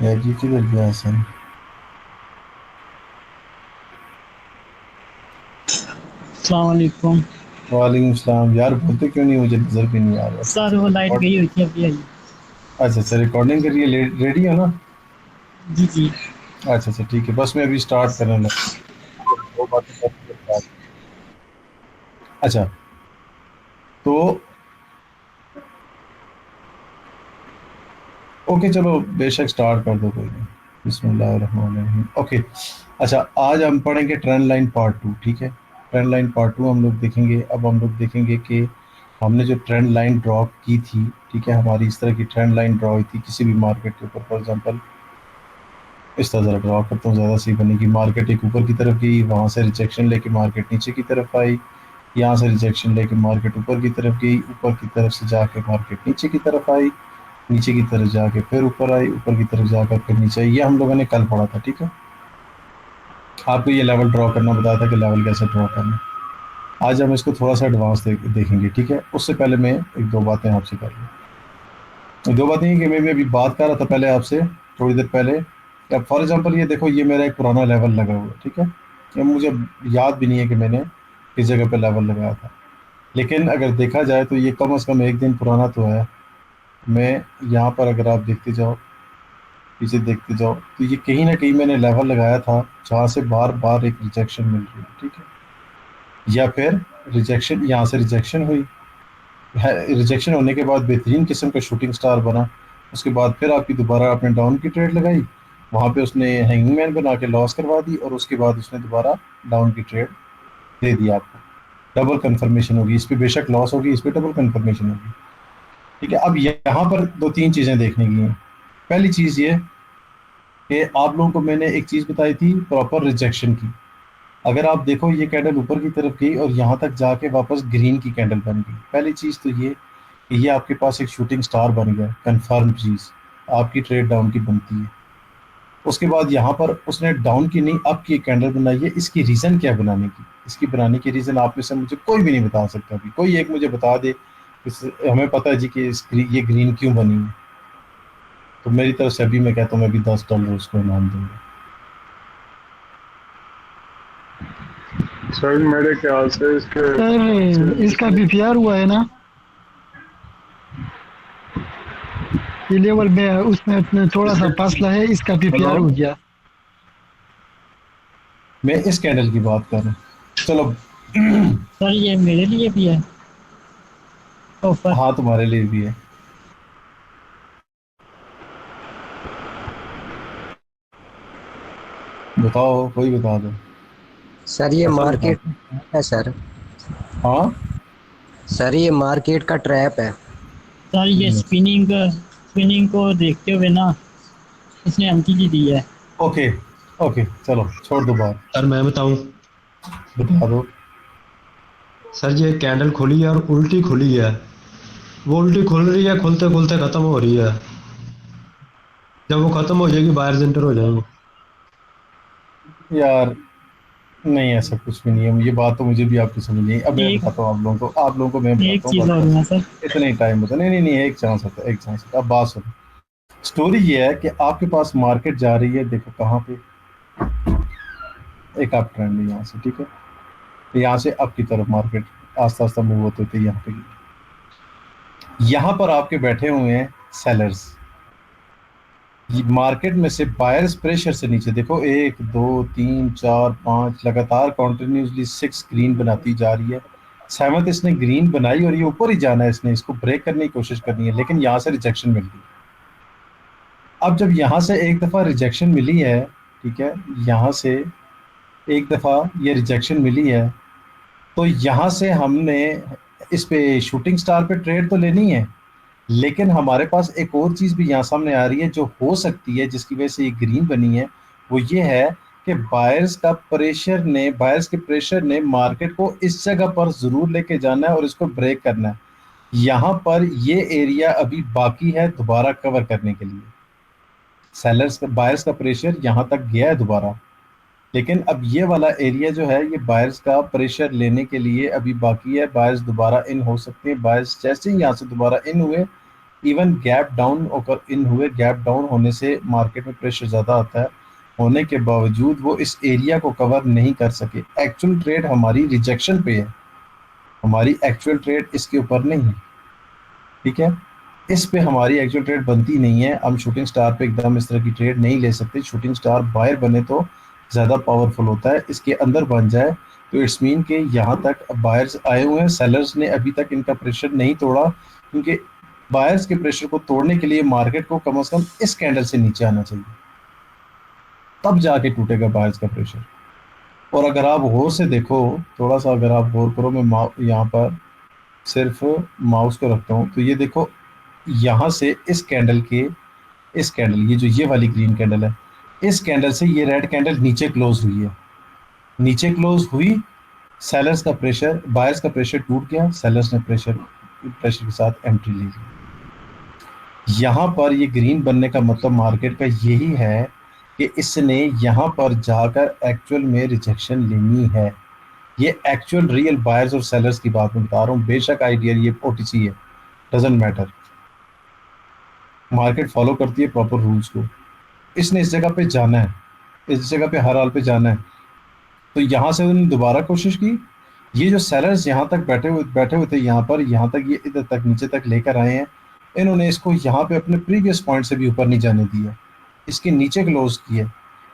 यार ये किधर गया हसन? अस्सलाम वालेकुम। वालेकुम सलाम। यार बोलते क्यों नहीं, मुझे नजर भी नहीं आ रहा था। सर वो लाइट रिकॉर्ड। गई हुई थी अभी आई। अच्छा अच्छा, रिकॉर्डिंग के लिए रेडी हो ना? जी जी। अच्छा अच्छा ठीक है, बस मैं अभी स्टार्ट करने लगा। दो बातें करके start। अच्छा, तो ओके चलो, बेशक स्टार्ट कर दो, कोई नहीं। बिस्मिल्लाहिर्रहमानिर्रहीम। ओके। अच्छा, आज हम पढ़ेंगे ट्रेंड लाइन पार्ट टू, ठीक है। ट्रेंड लाइन पार्ट टू हम लोग देखेंगे। अब हम लोग देखेंगे कि हमने जो ट्रेंड लाइन ड्रॉ की थी, ठीक है, हमारी इस तरह की ट्रेंड लाइन ड्रॉ हुई थी किसी भी मार्केट के ऊपर। फॉर एग्जांपल इस तरह ज़रा ड्रॉ करता हूँ, ज़्यादा सही बनेगी। मार्केट एक ऊपर की तरफ गई, वहाँ से रिजेक्शन लेके मार्केट नीचे की तरफ आई। यहाँ से रिजेक्शन लेके मार्केट ऊपर की तरफ गई, ऊपर की तरफ से जाके मार्केट नीचे की तरफ आई, नीचे की तरफ जाके फिर ऊपर आई, ऊपर की तरफ जाकर फिर नीचे आई। ये हम लोगों ने कल पढ़ा था, ठीक है। आपको ये लेवल ड्रॉ करना बताया था कि लेवल कैसे ड्रॉ करना। आज हम इसको थोड़ा सा एडवांस देखेंगे, ठीक है। उससे पहले मैं एक दो बातें आपसे कर लूँ। दो बातें कि मैं अभी बात कर रहा था पहले आपसे, थोड़ी देर पहले। अब फॉर एग्जांपल ये देखो, ये मेरा एक पुराना लेवल लगा हुआ है, ठीक है। ये मुझे याद भी नहीं है कि मैंने किस जगह पे लेवल लगाया था, लेकिन अगर देखा जाए तो ये कम से कम एक दिन पुराना तो है। मैं यहाँ पर अगर आप देखते जाओ, पीछे देखते जाओ, तो ये कहीं ना कहीं मैंने लेवल लगाया था जहाँ से बार बार एक रिजेक्शन मिल रही है, ठीक है। या फिर रिजेक्शन, यहाँ से रिजेक्शन हुई है, रिजेक्शन होने के बाद बेहतरीन किस्म का शूटिंग स्टार बना। उसके बाद फिर आपकी दोबारा आपने डाउन की ट्रेड लगाई, वहाँ पे उसने हैंगमैन बना के लॉस करवा दी, और उसके बाद उसने दोबारा डाउन की ट्रेड दे दी आपको। डबल कंफर्मेशन होगी इस पे, बेशक लॉस होगी, इस पे डबल कंफर्मेशन होगी, ठीक है। अब यहाँ पर दो तीन चीज़ें देखने की हैं। पहली चीज़ ये कि आप लोगों को मैंने एक चीज़ बताई थी प्रॉपर रिजेक्शन की। अगर आप देखो, ये कैंडल ऊपर की तरफ गई और यहाँ तक जाके वापस ग्रीन की कैंडल बन गई। पहली चीज़ तो ये कि ये आपके पास एक शूटिंग स्टार बन गया, कंफर्म चीज़। आपकी ट्रेड डाउन की बनती है। उसके बाद यहाँ पर उसने डाउन की नहीं, अप की कैंडल बनाई है। इसकी रीज़न क्या बनाने की? इसकी बनाने की रीज़न आप में से मुझे कोई भी नहीं बता सकता। अभी कोई एक मुझे बता दे, हमें पता है जी कि ये ग्रीन क्यों बनी है, तो मेरी तरफ से अभी मैं कहता हूँ, मैं भी $10 उसको इनाम दूंगा। सर मेरे ख्याल से इसके सर इसका बीपीआर हुआ है ना, ये लेवल में उसमें अपने थोड़ा सा इसके फासला है, इसका हेलो। बीपीआर हो गया। मैं इस कैंडल की बात कर रहा हूँ। चलो। सर ये मेरे लिए भी है ऑफर। हाँ, तुम्हारे लिए भी है। बताओ, कोई बता दो। सर ये हसन बता मार्केट दो। है सर। हाँ। सर ये मार्केट का ट्रैप है। सर ये स्पिनिंग स्पिनिंग को देखते हुए ना इसने एमटीजी दी है। ओके ओके, चलो छोड़ दो बात। सर मैं बताऊं। बता दो। सर ये कैंडल खुली है और उल्टी खुली है। वो उल्टी खुल रही है, खुलते खुलते खत्म हो रही है। जब वो खत्म हो जाएगी बाहर एंटर हो जाएंगे। यार नहीं, ऐसा कुछ भी नहीं है। ये बात तो मुझे भी आपकी समझ नहीं। अब मैं एक बताता हूँ आप लोगों को मैं एक बताता हूँ चीज बात और कैसे। है सर। इतना ही टाइम बता, नहीं नहीं नहीं, एक चांस होता है, एक चांस होता है। अब बात सुनो। स्टोरी ये है कि आपके पास मार्केट जा रही है, देखो कहाँ पे। एक आप ट्रेंड है यहाँ से, ठीक है। यहाँ से अप की तरफ मार्केट आस्ता आस्ता मूव होते होते यहाँ पे। यहाँ पर आपके बैठे हुए हैं सेलर्स। मार्केट में से बायर्स प्रेशर से नीचे देखो, एक दो तीन चार पांच लगातार कॉन्टिन्यूसली सिक्स ग्रीन बनाती जा रही है। सेवंथ इसने ग्रीन बनाई और ये ऊपर ही जाना है, इसने इसको ब्रेक करने की कोशिश करनी है, लेकिन यहाँ से रिजेक्शन मिल गई। अब जब यहाँ से एक दफ़ा रिजेक्शन मिली है, ठीक है, यहाँ से एक दफ़ा ये रिजेक्शन मिली है, तो यहाँ से हमने इस पे शूटिंग स्टार पे ट्रेड तो लेनी है, लेकिन हमारे पास एक और चीज़ भी यहाँ सामने आ रही है जो हो सकती है, जिसकी वजह से ये ग्रीन बनी है। वो ये है कि बायर्स के प्रेशर ने मार्केट को इस जगह पर ज़रूर लेके जाना है और इसको ब्रेक करना है। यहाँ पर ये एरिया अभी बाकी है दोबारा कवर करने के लिए। बायर्स का प्रेशर यहाँ तक गया है दोबारा, लेकिन अब ये वाला एरिया जो है, ये बायर्स का प्रेशर लेने के लिए अभी बाकी है। बायर्स दोबारा इन हो सकते हैं। बायर्स जैसे ही यहाँ से दोबारा इन हुए, इवन गैप डाउन इन हुए, गैप डाउन होने से मार्केट में प्रेशर ज़्यादा आता है, होने के बावजूद वो इस एरिया को कवर नहीं कर सके। एक्चुअल ट्रेड हमारी रिजेक्शन पे है, हमारी एक्चुअल ट्रेड इसके ऊपर नहीं है, ठीक है। इस पे हमारी एक्चुअल ट्रेड बनती नहीं है, हम शूटिंग स्टार पे एकदम इस तरह की ट्रेड नहीं ले सकते। शूटिंग स्टार बायर बने तो ज़्यादा पावरफुल होता है, इसके अंदर बन जाए तो इट्स मीन कि यहाँ तक बायर्स आए हुए हैं, सेलर्स ने अभी तक इनका प्रेशर नहीं तोड़ा, क्योंकि बायर्स के प्रेशर को तोड़ने के लिए मार्केट को कम से कम इस कैंडल से नीचे आना चाहिए, तब जाके टूटेगा बायर्स का प्रेशर। और अगर आप गौर से देखो, थोड़ा सा अगर आप गौर करो, मैं यहाँ पर सिर्फ माउस को रखता हूँ, तो ये देखो यहाँ से इस कैंडल के, इस कैंडल, ये जो ये वाली ग्रीन कैंडल है, इस कैंडल से ये रेड कैंडल नीचे क्लोज हुई है, नीचे क्लोज हुई, सेलर्स का प्रेशर, बायर्स का प्रेशर टूट गया, सेलर्स ने प्रेशर के साथ एंट्री ले ली। यहाँ पर ये ग्रीन बनने का मतलब मार्केट का यही है कि इसने यहाँ पर जाकर एक्चुअल में रिजेक्शन लेनी है। ये एक्चुअल रियल बायर्स और सेलर्स की बात मैं बता रहा हूँ, बेशक आइडियल ये ओटीसी है, डजंट मैटर, मार्केट फॉलो करती है प्रॉपर रूल्स को। इसने इस जगह पे जाना है, इस जगह पे हर हाल पे जाना है, तो यहाँ से उन्होंने दोबारा कोशिश की। ये जो सेलर्स यहाँ तक बैठे हुए थे, यहाँ पर, यहाँ तक, ये इधर तक नीचे तक लेकर आए हैं, इन्होंने इसको यहाँ पे अपने प्रीवियस पॉइंट से भी ऊपर नहीं जाने दिया, इसके नीचे क्लोज किए।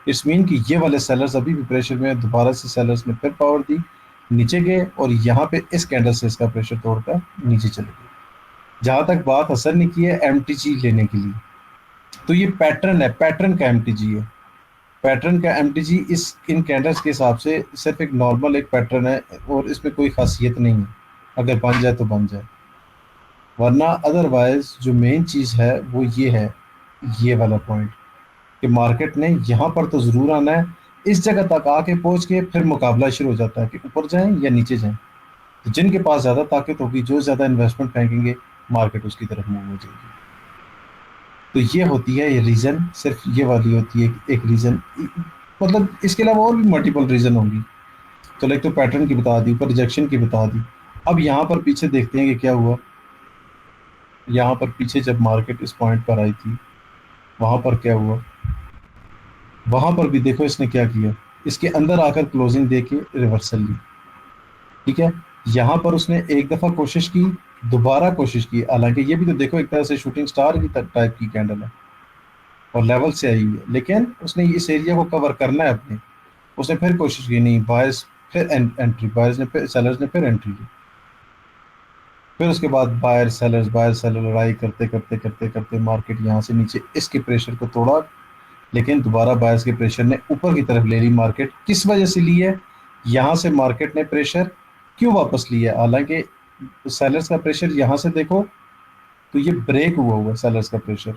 इट्स मीन कि ये वाले सेलर्स अभी भी प्रेशर में, दोबारा से सेलर्स ने फिर पावर दी, नीचे गए और यहाँ पे इस कैंडल से इसका प्रेशर तोड़कर नीचे चले गए। जहाँ तक बात असर नहीं की है एमटीजी लेने के लिए, तो ये पैटर्न है, पैटर्न का एमटीजी है, पैटर्न का एमटीजी इस इन कैंडल्स के हिसाब से सिर्फ एक नॉर्मल एक पैटर्न है और इसमें कोई खासियत नहीं है, अगर बन जाए तो बन जाए, वरना अदरवाइज जो मेन चीज़ है वो ये है, ये वाला पॉइंट कि मार्केट ने यहाँ पर तो ज़रूर आना है, इस जगह तक आके पहुँच के फिर मुकाबला शुरू हो जाता है कि ऊपर जाएं या नीचे जाएं। तो जिनके पास ज़्यादा ताकत होगी, जो ज़्यादा इन्वेस्टमेंट फेंकेंगे, मार्केट उसकी तरफ मूव हो जाएगी। तो ये होती है ये रीज़न, सिर्फ ये वाली होती है एक रीज़न, मतलब इसके अलावा और भी मल्टीपल रीज़न होंगी। तो लाइक तो पैटर्न की बता दी, ऊपर रिजेक्शन की बता दी। अब यहाँ पर पीछे देखते हैं कि क्या हुआ। यहाँ पर पीछे जब मार्केट इस पॉइंट पर आई थी, वहाँ पर क्या हुआ, वहाँ पर भी देखो इसने क्या किया, इसके अंदर आकर क्लोजिंग दे के रिवर्सल ली, ठीक है। यहाँ पर उसने एक दफ़ा कोशिश की, दोबारा कोशिश की, हालांकि ये भी तो देखो एक तरह से शूटिंग स्टार की टाइप की कैंडल है और लेवल से आई है, लेकिन उसने इस एरिया को कवर करना है अपने, उसने फिर कोशिश की, नहीं, बायर्स फिर एंट्री, बायर्स ने फिर, सेलर्स ने फिर एंट्री ली, फिर उसके बाद बायर सेलर लड़ाई करते करते करते करते मार्केट यहाँ से नीचे इसके प्रेशर को तोड़ा, लेकिन दोबारा बायर्स के प्रेशर ने ऊपर की तरफ ले ली मार्केट। किस वजह से ली है, यहाँ से मार्केट ने प्रेशर क्यों वापस लिया है, हालांकि सेलर्स का प्रेशर यहाँ से देखो तो ये ब्रेक हुआ सेलर्स का प्रेशर,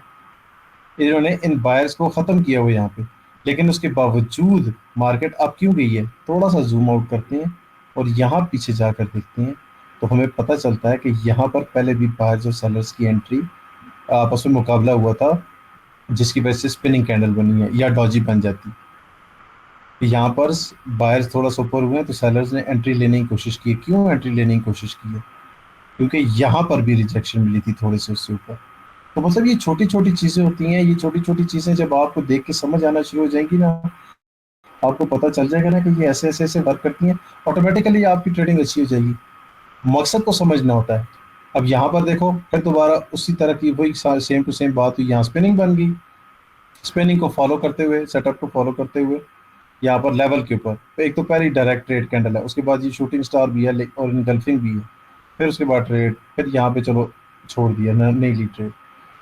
इन्होंने इन बायर्स को ख़त्म किया हुआ यहाँ पे, लेकिन उसके बावजूद मार्केट अब क्यों गई है। थोड़ा सा जूम आउट करते हैं और यहाँ पीछे जाकर देखते हैं तो हमें पता चलता है कि यहाँ पर पहले भी बायर्स और सेलर्स की एंट्री आपस में मुकाबला हुआ था, जिसकी वजह से स्पिनिंग कैंडल बनी है या डॉजी बन जाती। यहाँ पर बायर्स थोड़ा सा ऊपर हुए हैं तो सेलर्स ने एंट्री लेने की कोशिश की। क्यों एंट्री लेने की कोशिश की है, क्योंकि यहाँ पर भी रिजेक्शन मिली थी थोड़े से उससे ऊपर। तो मतलब ये छोटी छोटी चीज़ें होती हैं, ये छोटी छोटी चीज़ें जब आपको देख के समझ आना शुरू हो जाएंगी ना, आपको पता चल जाएगा ना कि ये ऐसे ऐसे ऐसे वर्क करती हैं, ऑटोमेटिकली आपकी ट्रेडिंग अच्छी हो जाएगी। मकसद को समझना होता है। अब यहाँ पर देखो फिर दोबारा उसी तरह की वही सेम टू सेम बात हुई, यहाँ स्पिनिंग बन गई, स्पिनिंग को फॉलो करते हुए, सेटअप को फॉलो करते हुए यहाँ पर लेवल के ऊपर तो एक तो पहले डायरेक्ट ट्रेड कैंडल है, उसके बाद ये शूटिंग स्टार भी है और इनगल्फिंग भी है, फिर उसके बाद ट्रेड, फिर यहाँ पे चलो छोड़ दिया, नहीं ली ट्रेड।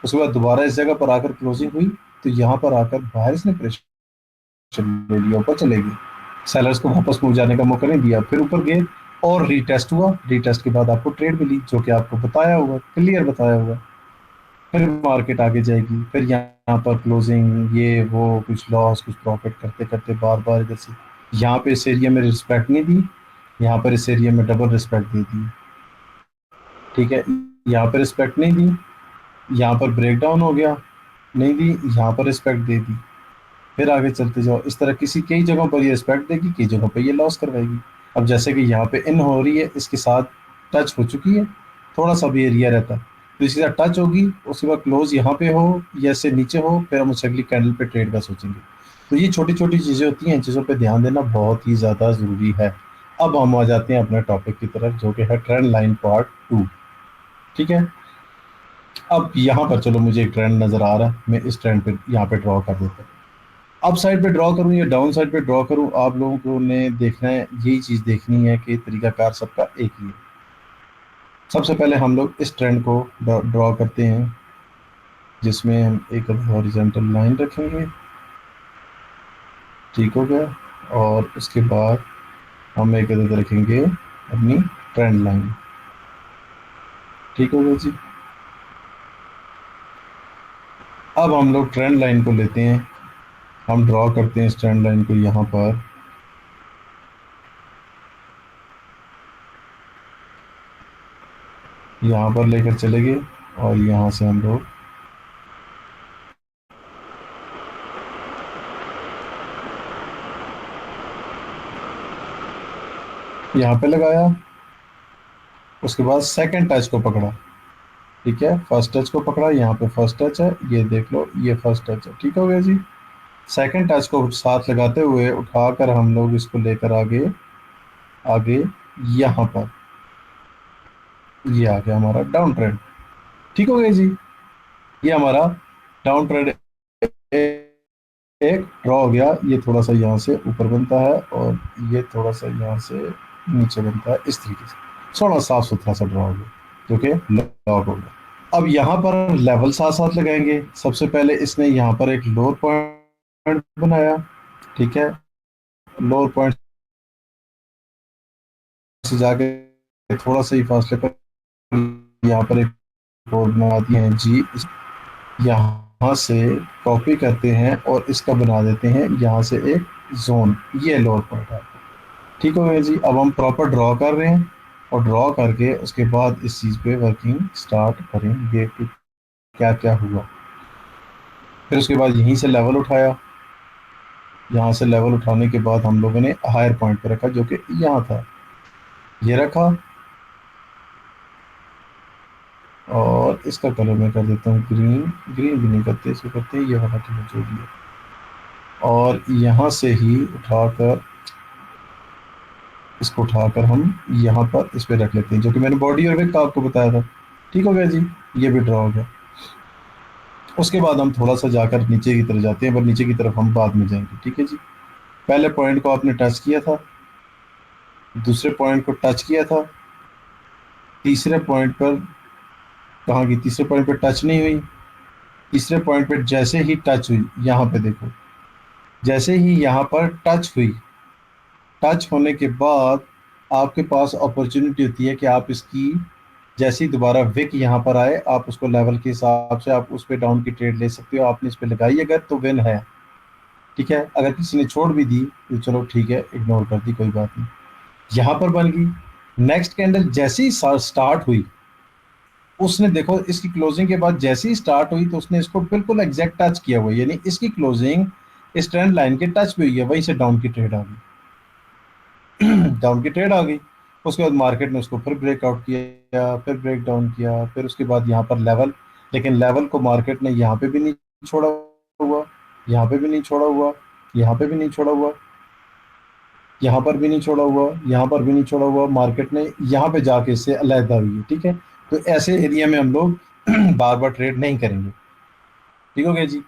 उसके बाद दोबारा इस जगह पर आकर क्लोजिंग हुई तो यहाँ पर आकर बायर्स ने प्रेशर ले लिया, ऊपर चले गए, सेलर्स को वापस मूव जाने का मौका नहीं दिया, फिर ऊपर गए और रीटेस्ट हुआ, रीटेस्ट के बाद आपको ट्रेड मिली, जो कि आपको बताया हुआ, क्लियर बताया हुआ। फिर मार्केट आगे जाएगी, फिर यहाँ पर क्लोजिंग, ये वो, कुछ लॉस कुछ प्रॉफिट करते करते बार बार इधर से, यहाँ पे इस एरिया में रिस्पेक्ट नहीं दी, यहाँ पर इस एरिया में डबल रिस्पेक्ट दे दी, ठीक है। यहाँ पर रिस्पेक्ट नहीं दी, यहाँ पर ब्रेक डाउन हो गया, नहीं दी, यहाँ पर रिस्पेक्ट दे दी, फिर आगे चलते जाओ। इस तरह कई जगहों पर ये रिस्पेक्ट देगी, कई जगहों पर ये लॉस करवाएगी। अब जैसे कि यहाँ पे इन हो रही है, इसके साथ टच हो चुकी है, थोड़ा सा भी एरिया रहता है, तो इसी तरह टच होगी, उसके बाद क्लोज यहाँ पे हो या इससे नीचे हो, फिर हम उस अगली कैंडल पे ट्रेड का सोचेंगे। तो ये छोटी छोटी चीज़ें होती हैं, इन चीज़ों पे ध्यान देना बहुत ही ज़्यादा ज़रूरी है। अब हम आ जाते हैं अपने टॉपिक की तरफ, जो कि है ट्रेंड लाइन पार्ट 2। ठीक है, अब यहाँ पर चलो मुझे एक ट्रेंड नज़र आ रहा है, मैं इस ट्रेंड पे यहाँ पे ड्रॉ कर देता हूँ। अप साइड पे ड्रॉ करूँ या डाउन साइड पे ड्रॉ करूँ, आप लोगों को ने देखना है, यही चीज़ देखनी है कि तरीकाकार सबका एक ही है। सबसे पहले हम लोग इस ट्रेंड को ड्रॉ करते हैं, जिसमें हम एक हॉरिजॉन्टल लाइन रखेंगे। ठीक हो गया, और उसके बाद हम एक इधर रखेंगे अपनी ट्रेंड लाइन। ठीक हो गया जी। अब हम लोग ट्रेंड लाइन को लेते हैं, हम ड्रॉ करते हैं इस ट्रेंड लाइन को यहाँ पर, यहाँ पर लेकर चले गए, और यहाँ से हम लोग यहाँ पे लगाया। उसके बाद सेकंड टच को पकड़ा। ठीक है, फर्स्ट टच को पकड़ा, यहाँ पे फर्स्ट टच है, ये देख लो, ये फर्स्ट टच है। ठीक हो गया जी। सेकंड टच को साथ लगाते हुए उठाकर हम लोग इसको लेकर आगे आगे यहाँ पर, ये आ गया हमारा डाउन ट्रेंड। ठीक हो गया जी, ये हमारा डाउन ट्रेंड एक ड्रॉ हो गया। ये थोड़ा सा यहाँ से ऊपर बनता है और ये थोड़ा सा यहाँ से नीचे बनता है, इस तरीके से थोड़ा साफ सुथरा सा ड्रॉ हो गया, जो कि लॉक हो गया। अब यहाँ पर लेवल साथ साथ लगाएंगे। सबसे पहले इसने यहाँ पर एक लोअर पॉइंट बनाया। ठीक है, लोअर पॉइंट से जाके थोड़ा सा ही फासले पर यहाँ पर एक और बना दिए हैं जी। यहाँ से कॉपी करते हैं और इसका बना देते हैं यहाँ से एक जोन, ये लोअर पॉइंट है। ठीक हो गया जी। अब हम प्रॉपर ड्रॉ कर रहे हैं, और ड्रॉ करके उसके बाद इस चीज़ पे वर्किंग स्टार्ट करेंगे कि क्या क्या हुआ। फिर उसके बाद यहीं से लेवल उठाया, यहाँ से लेवल उठाने के बाद हम लोगों ने हायर पॉइंट पे रखा, जो कि यहाँ था, ये रखा। और इसका कलर मैं कर देता हूँ ग्रीन, ग्रीन भी नहीं करते, इसको करते हैं ये वाला कलर जो भी है। और यहाँ से ही उठाकर इसको उठाकर हम यहाँ पर इस पे रख लेते हैं, जो कि मैंने बॉडी और वेक का आपको बताया था। ठीक हो गया जी, ये भी ड्रॉ हो गया। उसके बाद हम थोड़ा सा जाकर नीचे की तरफ जाते हैं, पर नीचे की तरफ हम बाद में जाएंगे। ठीक है जी, पहले पॉइंट को आपने टच किया था, दूसरे पॉइंट को टच किया था, तीसरे पॉइंट पर कहाँ गई, तीसरे पॉइंट पर टच नहीं हुई। तीसरे पॉइंट पर जैसे ही टच हुई, यहाँ पे देखो, जैसे ही यहाँ पर टच हुई, टच होने के बाद आपके पास अपॉर्चुनिटी होती है कि आप इसकी जैसे ही दोबारा विक यहाँ पर आए, आप उसको लेवल के हिसाब से आप उस पर डाउन की ट्रेड ले सकते हो। आपने इस पर लगाई अगर तो विन है। ठीक है, अगर किसी ने छोड़ भी दी तो चलो ठीक है, इग्नोर कर दी, कोई बात नहीं। यहाँ पर बन गई। नेक्स्ट कैंडल जैसे ही स्टार्ट हुई, उसने देखो इसकी क्लोजिंग के बाद जैसे ही स्टार्ट हुई तो उसने इसको बिल्कुल एग्जैक्ट टच किया हुआ है, यानी इसकी क्लोजिंग इस ट्रेंड लाइन के टच पे हुई है, वहीं से डाउन की ट्रेड आ गई। डाउन की ट्रेड आ गई। उसके बाद मार्केट ने उसको फिर ब्रेकआउट किया, फिर ब्रेक डाउन किया, फिर उसके बाद यहाँ पर लेवल, लेकिन लेवल को मार्केट ने यहाँ पे भी नहीं छोड़ा हुआ, यहाँ पे भी नहीं छोड़ा हुआ, यहाँ पे भी नहीं छोड़ा हुआ, यहाँ पर भी नहीं छोड़ा हुआ, यहाँ पर भी नहीं छोड़ा हुआ। मार्केट ने यहाँ पे जाके इससे अलहदा हुई है। ठीक है, तो ऐसे एरिया में हम लोग बार बार ट्रेड नहीं करेंगे। ठीक हो गया जी।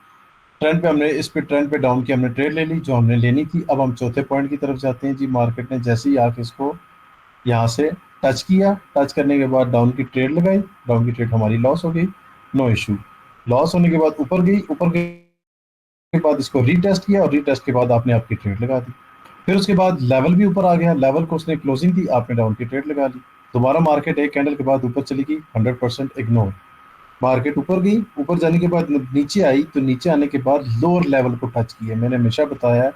ट्रेंड पे हमने इस पे ट्रेंड पे डाउन की हमने ट्रेड ले ली जो हमने लेनी थी। अब हम चौथे पॉइंट की तरफ जाते हैं जी। मार्केट ने जैसे ही आके इसको यहाँ से टच किया, टच करने के बाद डाउन की ट्रेड लगाई, डाउन की ट्रेड हमारी लॉस हो गई, नो इशू। लॉस होने के बाद ऊपर गई, ऊपर गई के बाद इसको रीटेस्ट किया, और रीटेस्ट के बाद आपने आपकी ट्रेड लगा दी। फिर उसके बाद लेवल भी ऊपर आ गया, लेवल को उसने क्लोजिंग दी, आपने डाउन की ट्रेड लगा ली। दोबारा मार्केट एक कैंडल के बाद ऊपर चली गई, 100% इग्नोर। मार्केट ऊपर गई, ऊपर जाने के बाद नीचे आई, तो नीचे आने के बाद लोअर लेवल को टच किया। मैंने हमेशा बताया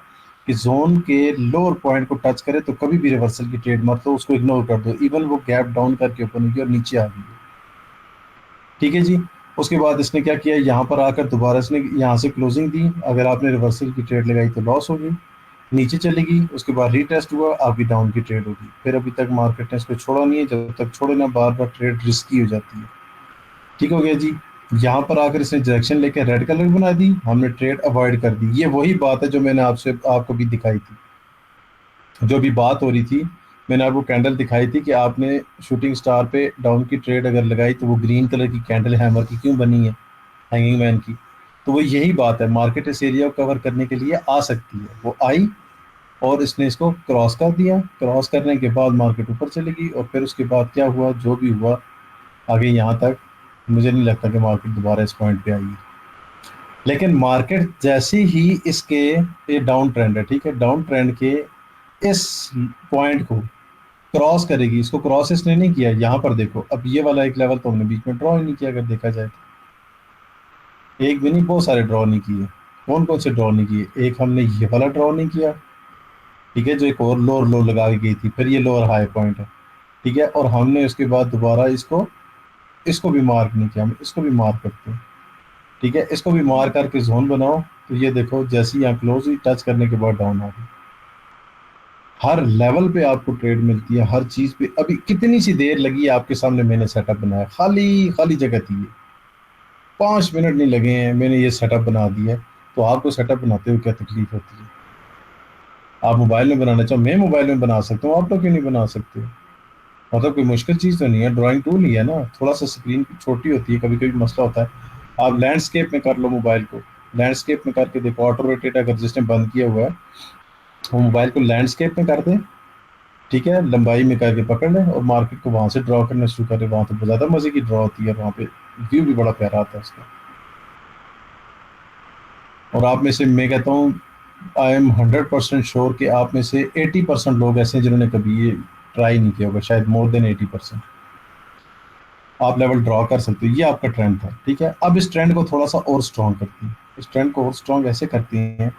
कि जोन के लोअर पॉइंट को टच करे तो कभी भी रिवर्सल की ट्रेड मत लो, उसको इग्नोर कर दो। इवन वो गैप डाउन करके ऊपर नहीं और नीचे आ गई। ठीक है जी। उसके बाद इसने क्या किया, यहाँ पर आकर दोबारा इसने यहाँ से क्लोजिंग दी। अगर आपने रिवर्सल की ट्रेड लगाई तो लॉस होगी, नीचे चली गई। उसके बाद रीटेस्ट हुआ, आपकी डाउन की ट्रेड होगी। फिर अभी तक मार्केट ने इसको छोड़ा नहीं है, जब तक छोड़े ना बार बार ट्रेड रिस्की हो जाती है। ठीक हो गया जी। यहाँ पर आकर इसने डायरेक्शन लेके रेड कलर बना दी, हमने ट्रेड अवॉइड कर दी। ये वही बात है जो मैंने आपको भी दिखाई थी, जो भी बात हो रही थी। मैंने आपको कैंडल दिखाई थी कि आपने शूटिंग स्टार पे डाउन की ट्रेड अगर लगाई तो वो ग्रीन कलर की कैंडल हैमर की क्यों बनी है, हैंगिंग मैन की। तो वो यही बात है, मार्केट इस एरिया को कवर करने के लिए आ सकती है। वो आई और इसने इसको क्रॉस कर दिया, क्रॉस करने के बाद मार्केट ऊपर चलेगी और फिर उसके बाद क्या हुआ, जो भी हुआ आगे यहाँ तक, मुझे नहीं लगता कि मार्केट दोबारा इस पॉइंट पे आएगी। लेकिन मार्केट जैसी ही इसके, ये डाउन ट्रेंड है ठीक है, डाउन ट्रेंड के इस पॉइंट को क्रॉस करेगी, इसको क्रॉस इसने नहीं किया। यहाँ पर देखो, अब ये वाला एक लेवल तो हमने बीच में ड्रॉ ही नहीं किया, अगर देखा जाए तो एक भी नहीं, बहुत सारे ड्रॉ नहीं किए। कौन कौन से ड्रॉ नहीं किए, एक हमने ये वाला ड्रॉ नहीं किया ठीक है, जो एक और लोअर लो लगा के गई थी, फिर ये लोअर हाई पॉइंट है ठीक है, और हमने उसके बाद दोबारा इसको इसको भी मार्क नहीं किया, हम इसको भी मार्क करते हैं ठीक है, इसको भी मार्क करके जोन बनाओ। तो ये देखो जैसे यहाँ क्लोज हुई, टच करने के बाद डाउन आ गई। हर लेवल पे आपको ट्रेड मिलती है, हर चीज पे। अभी कितनी सी देर लगी है आपके सामने, मैंने सेटअप बनाया, खाली खाली जगह थी ये, 5 मिनट नहीं लगे हैं, मैंने ये सेटअप बना दिया है। तो आपको सेटअप बनाते हुए क्या तकलीफ होती है? आप मोबाइल में बनाना चाहो, मैं मोबाइल में बना सकता हूँ, आप तो क्यों नहीं बना सकते? मतलब कोई मुश्किल चीज़ तो नहीं है, ड्राइंग टूल ही है ना, थोड़ा सा स्क्रीन छोटी होती है, कभी कभी मसला होता है। आप लैंडस्केप में कर लो मोबाइल को, लैंडस्केप में करके देखो, ऑटो रोटेट अगर जिसने बंद किया हुआ है वो मोबाइल को लैंडस्केप में कर दे ठीक है, लंबाई में करके पकड़ ले और मार्केट को वहां से ड्रॉ करना शुरू करे, वहां तो ज़्यादा मजे की ड्रॉ होती है, वहां पे व्यू भी बड़ा प्यारा आता है उसका। और आप में से मैं कहता हूँ, आई एम 100% श्योर कि आप में से 80% लोग ऐसे हैं जिन्होंने कभी ये ट्राई नहीं किया होगा, शायद मोर देन 80%। आप लेवल ड्रॉ कर सकते हो, ये आपका ट्रेंड था ठीक है। अब इस ट्रेंड को थोड़ा सा और स्ट्रॉन्ग करती हैं, इस ट्रेंड को और स्ट्रॉन्ग ऐसे करती हैं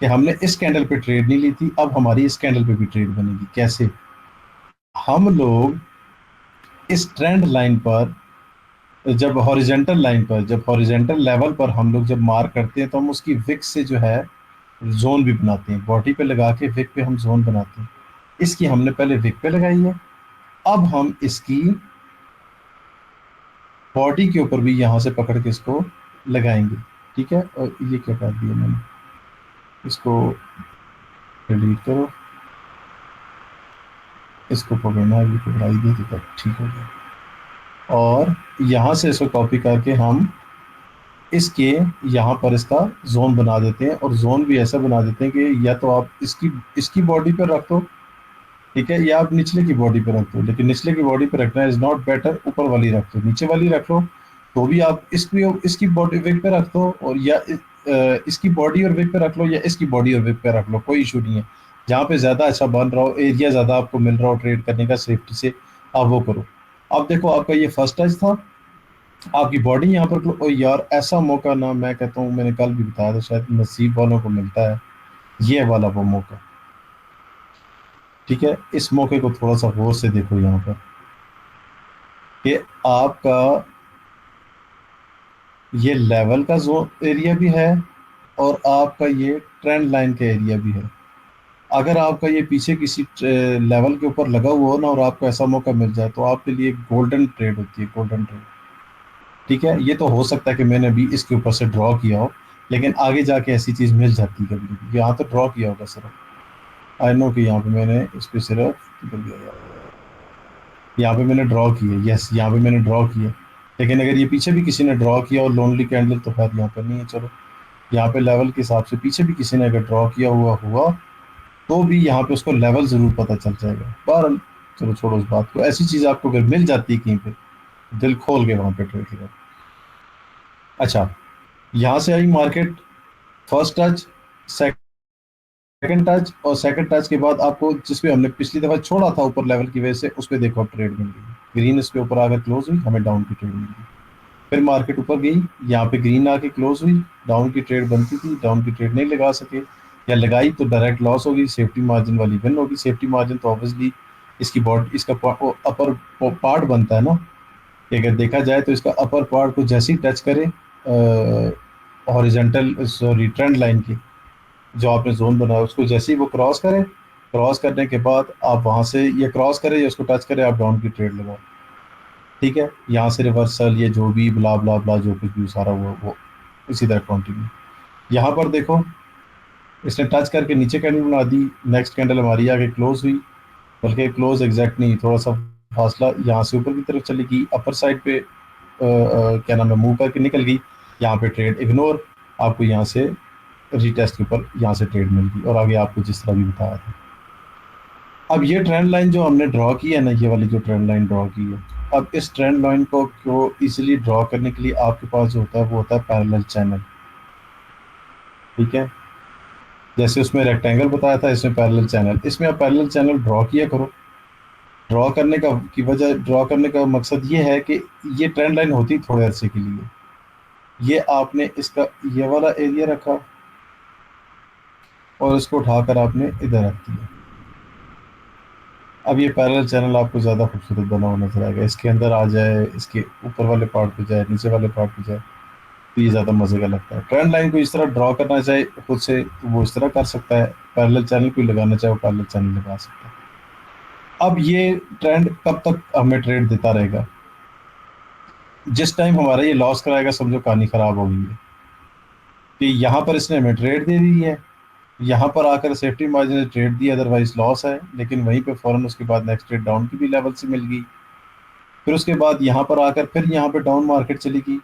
कि हमने इस कैंडल पे ट्रेड नहीं ली थी, अब हमारी इस कैंडल पे भी ट्रेड बनेगी। कैसे? हम लोग इस ट्रेंड लाइन पर, जब हॉरिजेंटल लाइन पर, जब हॉरिजेंटल लेवल पर हम लोग जब मार्क करते हैं तो हम उसकी विक से जो है जोन भी बनाते हैं, बॉडी पे लगा के विक पे हम जोन बनाते हैं। इसकी हमने पहले विक पे लगाई है, अब हम इसकी बॉडी के ऊपर भी यहाँ से पकड़ के इसको लगाएंगे ठीक है। और ये क्या कर दिया मैंने, इसको डिलीट करो, इसको पकड़ना है, ये पकड़ाई दी तो ठीक हो गया। और यहाँ से इसको कॉपी करके हम इसके यहाँ पर इसका जोन बना देते हैं, और जोन भी ऐसा बना देते हैं कि या तो आप इसकी इसकी बॉडी पर रख दो ठीक है, या आप निचले की बॉडी पर रख दो। लेकिन निचले की बॉडी पर रखना इज नॉट बेटर, ऊपर वाली रख दो, नीचे वाली रख लो तो भी आप इसकी बॉडी विक पे रख दो, और या इसकी बॉडी और विक पे रख लो, या इसकी बॉडी और विक पे रख लो, कोई इशू नहीं है। जहाँ पे ज़्यादा अच्छा बन रहा हो, एरिया ज़्यादा आपको मिल रहा हो ट्रेड करने का सेफ्टी से, आप वो करो। अब देखो आपका ये फर्स्ट टच था, आपकी बॉडी यहाँ पर ओ यार, ऐसा मौका ना, मैं कहता हूँ मैंने कल भी बताया था, शायद नसीब वालों को मिलता है ये वाला वो मौका ठीक है। इस मौके को थोड़ा सा गौर से देखो यहाँ पर कि आपका ये लेवल का जो एरिया भी है और आपका ये ट्रेंड लाइन का एरिया भी है। अगर आपका ये पीछे किसी लेवल के ऊपर लगा हुआ हो ना और आपको ऐसा मौका मिल जाए तो आपके लिए गोल्डन ट्रेड होती है, गोल्डन ट्रेड ठीक है। ये तो हो सकता है कि मैंने अभी इसके ऊपर से ड्रॉ किया हो, लेकिन आगे जाके ऐसी चीज़ मिल जाती है कभी कभी। यहाँ तो ड्रॉ किया होगा सिर्फ, आई नो कि यहाँ पे मैंने इस पर सिर्फ यहाँ पे मैंने ड्रॉ किया, यस यहाँ पे मैंने ड्रॉ किया। लेकिन अगर ये पीछे भी किसी ने ड्रॉ किया और लोनली कैंडल, तो खैर यहाँ पर नहीं है। चलो यहाँ पे लेवल के हिसाब से पीछे भी किसी ने अगर ड्रॉ किया हुआ तो भी यहाँ पे उसको लेवल ज़रूर पता चल जाएगा। बहरहाल चलो छोड़ो उस बात को, ऐसी चीज़ आपको अगर मिल जाती है कहीं पे, दिल खोल के वहाँ पे ट्रेड करो। अच्छा, यहाँ से आई market, first touch, second touch, और सेकंड टच के बाद आपको जिस पे हमने पिछली दफ़ा छोड़ा था ऊपर लेवल की वजह से, उस पर देखो अब ट्रेड मिल गई, ग्रीन इसके ऊपर आकर क्लोज हुई, हमें डाउन की ट्रेड मिल गई। फिर मार्केट ऊपर गई, यहाँ पे ग्रीन आके क्लोज हुई, डाउन की ट्रेड बनती थी, डाउन की ट्रेड नहीं लगा सके या लगाई तो डायरेक्ट लॉस होगी, सेफ्टी मार्जिन वाली विन होगी। सेफ्टी मार्जिन तो ऑब्वियसली इसकी बॉडी, इसका अपर पार्ट बनता है ना, कि अगर देखा जाए तो इसका अपर पार्ट को जैसे ही टच करे हॉरिजॉन्टल सॉरी ट्रेंड लाइन की जो आपने जोन बनाया, उसको जैसे ही वो क्रॉस करे, क्रॉस करने के बाद आप वहाँ से ये क्रॉस करे या उसको टच करे, आप डाउन की ट्रेड लगाओ ठीक है, यहाँ से रिवर्सल ये जो भी ब्ला ब्ला ब्ला जो कुछ भी सारा वो इसी तरह कंटिन्यू। यहाँ पर देखो इसने टच करके नीचे कैंडल बना दी, नेक्स्ट कैंडल हमारी आगे क्लोज हुई, बल्कि क्लोज एग्जैक्ट नहीं, थोड़ा सा फासला यहाँ से ऊपर की तरफ चली गई, अपर साइड पे क्या नाम है मूव करके निकल गई, यहाँ पे ट्रेड इग्नोर, आपको यहाँ से रीटेस्ट के ऊपर यहाँ से ट्रेड मिल गई और आगे आपको जिस तरह भी बताया था। अब ये ट्रेंड लाइन जो हमने ड्रॉ की है ना, ये वाली जो ट्रेंड लाइन ड्रॉ की है, अब इस ट्रेंड लाइन को इजीली ड्रॉ करने के लिए आपके पास जो होता है वो होता है पैरेलल चैनल। ठीक है, जैसे उसमें रेक्टेंगल बताया था, इसमें पैरेलल चैनल, इसमें आप पैरेलल चैनल ड्रॉ किया करो। ड्रॉ करने का की वजह, ड्रॉ करने का मकसद ये है कि ये ट्रेंड लाइन होती थोड़े अरसे के लिए, ये आपने इसका ये वाला एरिया रखा और इसको उठाकर आपने इधर रख दिया। अब ये पैरेलल चैनल आपको ज़्यादा खूबसूरत बना हुआ नजर आएगा, इसके अंदर आ जाए, इसके ऊपर वाले पार्ट पे जाए, नीचे वाले पार्ट पे जाए, तो ये ज़्यादा मज़े का लगता है। ट्रेंड लाइन को इस तरह ड्रॉ करना चाहे खुद से तो वो इस तरह कर सकता है, पैरेलल चैनल कोई लगाना चाहे वो पैरेलल चैनल लगा सकता है। अब ये ट्रेंड कब तक हमें ट्रेड देता रहेगा? जिस टाइम हमारा ये लॉस कराएगा समझो कहानी ख़राब हो गई है कि यहाँ पर इसने हमें ट्रेड दे दी है, यहाँ पर आकर सेफ्टी मार्जिन ने ट्रेड दी, अदरवाइज लॉस है, लेकिन वहीं पे फ़ौरन उसके बाद नेक्स्ट ट्रेड डाउन की भी लेवल से मिल गई, फिर उसके बाद यहाँ पर आकर फिर यहाँ पे डाउन मार्केट चली गई।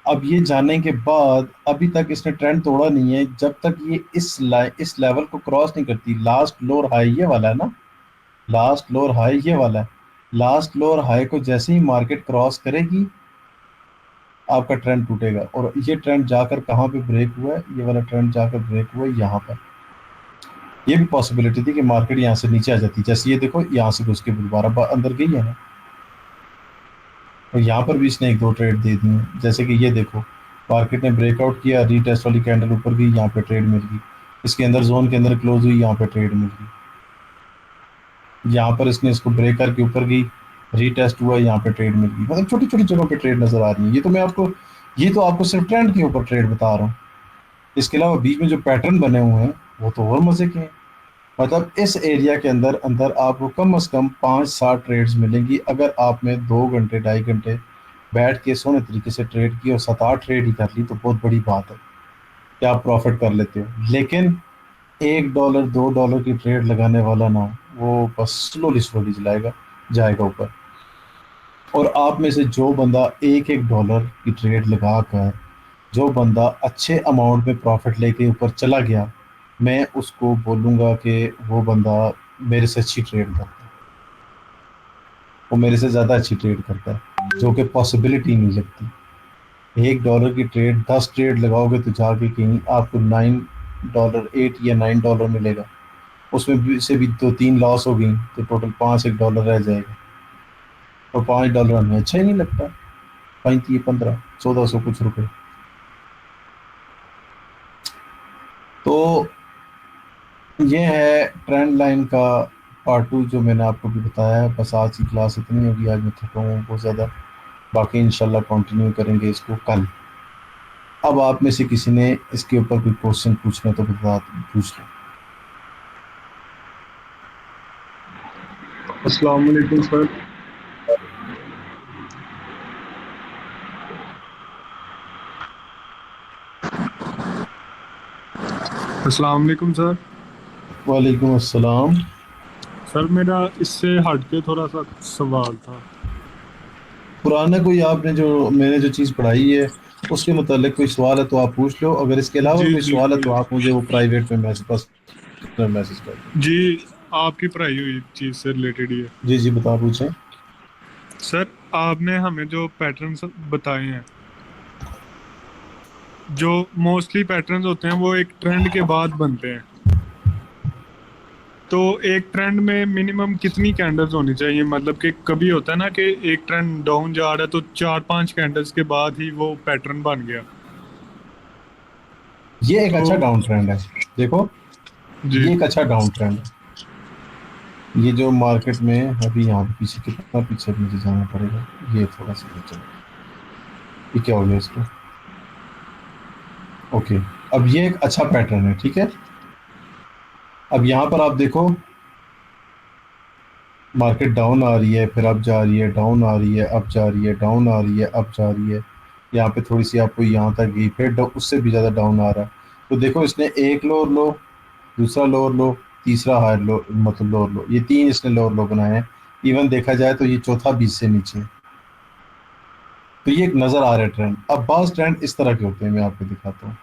अब ये जानने के बाद अभी तक इसने ट्रेंड तोड़ा नहीं है, जब तक ये इस लेवल को क्रॉस नहीं करती, लास्ट लोअर हाई ये वाला है ना, लास्ट लोअर हाई ये वाला है, लास्ट लोअर हाई को जैसे ही मार्केट क्रॉस करेगी आपका ट्रेंड टूटेगा। और ये ट्रेंड जाकर कहाँ पे ब्रेक हुआ है, ये वाला ट्रेंड जाकर ब्रेक हुआ है यहाँ पर। ये भी पॉसिबिलिटी थी कि मार्केट यहाँ से नीचे आ जाती, जैसे ये देखो यहाँ से घुस के दोबारा अंदर गई है ना, और यहाँ पर भी इसने एक दो ट्रेड दे दी हैं, जैसे कि ये देखो मार्केट ने ब्रेकआउट किया, रीटेस्ट वाली कैंडल ऊपर गई, यहाँ पे ट्रेड मिल गई, इसके अंदर जोन के अंदर क्लोज हुई, यहाँ पे ट्रेड मिल गई, यहाँ पर इसने इसको ब्रेक करके ऊपर गई, रीटेस्ट हुआ, यहाँ पे ट्रेड मिल गई। मतलब छोटी छोटी जगहों पे ट्रेड नजर आ रही है। ये तो आपको सिर्फ ट्रेंड के ऊपर ट्रेड बता रहा हूँ, इसके अलावा बीच में जो पैटर्न बने हुए हैं वो तो और मजे के हैं। मतलब इस एरिया के अंदर अंदर आपको कम से कम 5-7 ट्रेड्स मिलेंगी अगर आपने 2 घंटे 2.5 घंटे बैठ के सोने तरीके से ट्रेड की और 7-8 ट्रेड ही कर ली तो बहुत बड़ी बात है कि आप प्रॉफिट कर लेते हो। लेकिन $1 $2 की ट्रेड लगाने वाला ना, वो बस स्लोली स्लोली जाएगा ऊपर। और आप में से जो बंदा $1 की ट्रेड लगा कर, जो बंदा अच्छे अमाउंट में प्रॉफिट लेके ऊपर चला गया, मैं उसको बोलूँगा कि वो बंदा मेरे से अच्छी ट्रेड करता है, वो मेरे से ज़्यादा अच्छी ट्रेड करता है, जो कि पॉसिबिलिटी नहीं लगती। $1 की ट्रेड 10 ट्रेड लगाओगे तो जाके कहीं आपको $9 8 या $9 मिलेगा, उसमें से भी 2-3 लॉस हो गई तो टोटल $5 रह जाएगा, और $5 हमें अच्छा ही नहीं लगता। 35 15 1400 कुछ रुपए। तो ये है ट्रेंड लाइन का पार्ट 2 जो मैंने आपको भी बताया है। बस आज की क्लास इतनी होगी, आज मैं थका हूँ बहुत ज़्यादा, बाकी इंशाल्लाह कंटिन्यू करेंगे इसको कल। अब आप में से किसी ने इसके ऊपर कोई क्वेश्चन पूछना तो पूछ लो। अस्सलाम वालेकुम सर। अस्सलाम वालेकुम सर। वालेकुम अस्सलाम। सर मेरा इससे हटके थोड़ा सा सवाल था। पुराना कोई आपने जो मैंने जो चीज़ पढ़ाई है उसके मतलब कोई सवाल है तो आप पूछ लो, अगर इसके अलावा जी कोई जी सवाल है तो जी आप मुझे वो प्राइवेट में मैसेज कर दो। जी, आपकी पढ़ाई हुई चीज़ से रिलेटेड ही है। जी जी बता पूछें। सर आपने हमें जो पैटर्न्स बताए हैं, जो मोस्टली पैटर्न्स होते हैं वो एक ट्रेंड के बाद बनते हैं, तो एक ट्रेंड में मिनिमम कितनी कैंडल्स होनी चाहिए? मतलब कि कभी होता है ना कि एक ट्रेंड डाउन जा रहा है तो 4-5 कैंडल्स के बाद ही वो पैटर्न बन गया। ये एक तो अच्छा डाउन ट्रेंड है, देखो जी ये एक अच्छा डाउन ट्रेंड है। ये जो मार्केट में अभी यहाँ पे पीछे कितना पीछे मुझे जाना पड़ेगा, ये थोड़ा सा चलो, ये क्या हो गया इसको। ओके, अब ये एक अच्छा पैटर्न है, ठीक है। अब यहाँ पर आप देखो मार्केट डाउन आ रही है, फिर अप जा रही है, डाउन आ रही है, अप जा रही है, डाउन आ रही है, अप जा रही है। यहाँ पे थोड़ी सी आपको यहाँ तक गई, फिर उससे भी ज़्यादा डाउन आ रहा है। तो देखो इसने एक लोअर लो, दूसरा लोअर लो, तीसरा हायर लो, मतलब लोअर लो, ये 3 इसने लोअर लो बनाए हैं। इवन देखा जाए तो ये चौथा 20 से नीचे है। तो ये एक नज़र आ रहा है ट्रेंड। अब बाज़ ट्रेंड इस तरह के होते हैं, मैं आपको दिखाता हूँ।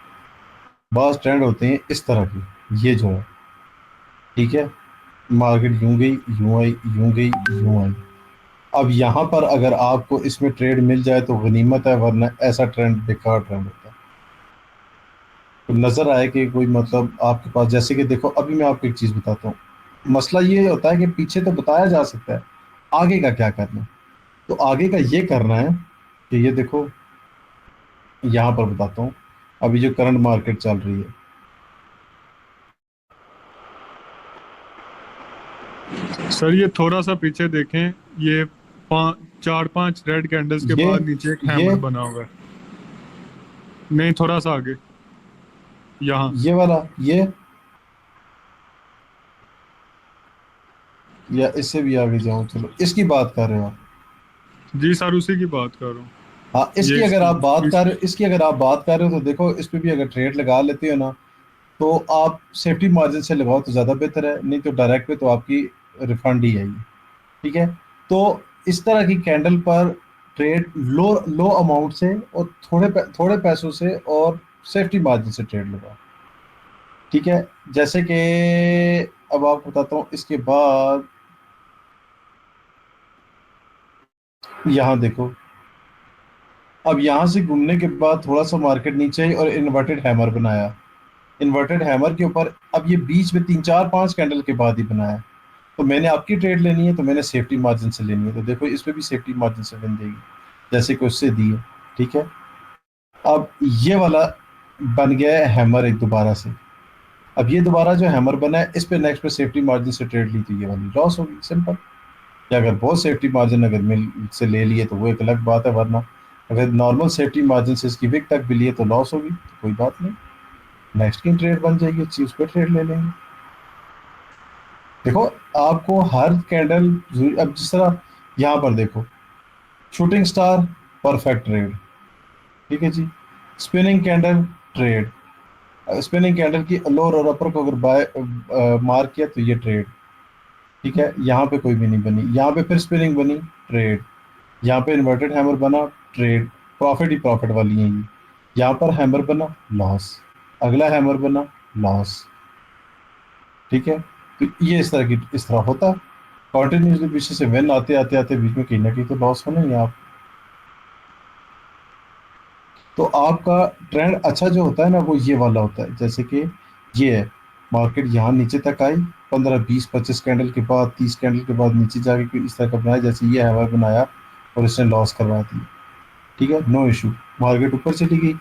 बाज़ ट्रेंड होते हैं इस तरह के, ये जो है, ठीक है, मार्केट यूं गई, यूं आई, यूं गई, यूं आई। अब यहाँ पर अगर आपको इसमें ट्रेड मिल जाए तो गनीमत है, वरना ऐसा ट्रेंड बेकार ट्रेंड होता है। तो नज़र आए कि कोई मतलब आपके पास, जैसे कि देखो अभी मैं आपको एक चीज़ बताता हूँ। मसला ये होता है कि पीछे तो बताया जा सकता है, आगे का क्या करना है। तो आगे का ये करना है कि ये देखो, यहाँ पर बताता हूँ अभी जो करंट मार्केट चल रही है। सर ये थोड़ा सा पीछे देखें, ये 4-5 रेड कैंडल्स के ये बाद नीचे एक ये हैमर बना हुआ है। नहीं, थोड़ा सा आगे, यहाँ। ये वाला, ये या इससे भी आगे जाऊं, चलो इसकी बात कर रहे हो आप। जी सर, उसी की बात कर रहा हूँ। हाँ, ये इसकी अगर इसकी आप बात कर इसकी इसकी अगर आप बात कर रहे हो तो देखो, इस पे भी अगर ट्रेड लगा लेते हो ना, तो आप सेफ्टी मार्जिन से लगाओ तो ज़्यादा बेहतर है, नहीं तो डायरेक्ट पे तो आपकी रिफंड ही है ये। ठीक है, तो इस तरह की कैंडल पर ट्रेड लो लो अमाउंट से और थोड़े पैसों से और सेफ्टी मार्जिन से ट्रेड लगाओ। ठीक है, जैसे कि अब आपको बताता हूँ इसके बाद, यहाँ देखो, अब यहाँ से घूमने के बाद थोड़ा सा मार्केट नीचे आई और इन्वर्टेड हैमर बनाया। इन्वर्टेड हैमर के ऊपर अब ये बीच में 3 4 5 कैंडल के बाद ही बनाया। तो मैंने आपकी ट्रेड लेनी है तो मैंने सेफ्टी मार्जिन से लेनी है, तो देखो इस पे भी सेफ्टी मार्जिन से बन जाएगी, जैसे कि उससे दी है। ठीक है, अब ये वाला बन गया है हैमर एक दोबारा से। अब ये दोबारा जो हैमर बना है, इस पे नेक्स्ट पे सेफ्टी मार्जिन से ट्रेड ली तो ये वाली लॉस होगी, सिंपल। या अगर बहुत सेफ्टी मार्जिन अगर मिल से ले लिए तो वो एक अलग बात है, वरना अगर नॉर्मल सेफ्टी मार्जिन से इसकी विक तक भी लिए तो लॉस होगी, तो कोई बात नहीं, नेक्स्ट की ट्रेड बन जाएगी अच्छी, उस पर ट्रेड ले लेंगे। देखो आपको हर कैंडल, अब जिस तरह यहाँ पर देखो, शूटिंग स्टार परफेक्ट ट्रेड, ठीक है जी। Spinning candle trade, spinning candle की लोअर और अपर को अगर बाय मार्क किया तो ये ट्रेड। ठीक है, यहाँ पे कोई भी नहीं बनी, यहाँ पे फिर स्पिनिंग बनी, ट्रेड। यहाँ पे इन्वर्टेड हैमर बना, ट्रेड। प्रॉफिट ही प्रॉफिट वाली है ये। यहाँ पर हैमर बना, लॉस। अगला हैमर बना, लॉस। ठीक है, तो ये इस तरह होता है कॉन्टिन्यूसली, पीछे से वेन आते आते आते बीच में कहीं ना कहीं तो लॉस होना ही है आप। तो आपका ट्रेंड अच्छा जो होता है ना, वो ये वाला होता है, जैसे कि ये है, मार्केट यहाँ नीचे तक आई, 15 20 25 कैंडल के बाद, 30 कैंडल के बाद नीचे जाके कोई इस तरह का बनाया, जैसे ये हैमर बनाया और इसने लॉस करवा दिया। ठीक है, नो इशू। मार्केट ऊपर चली गई,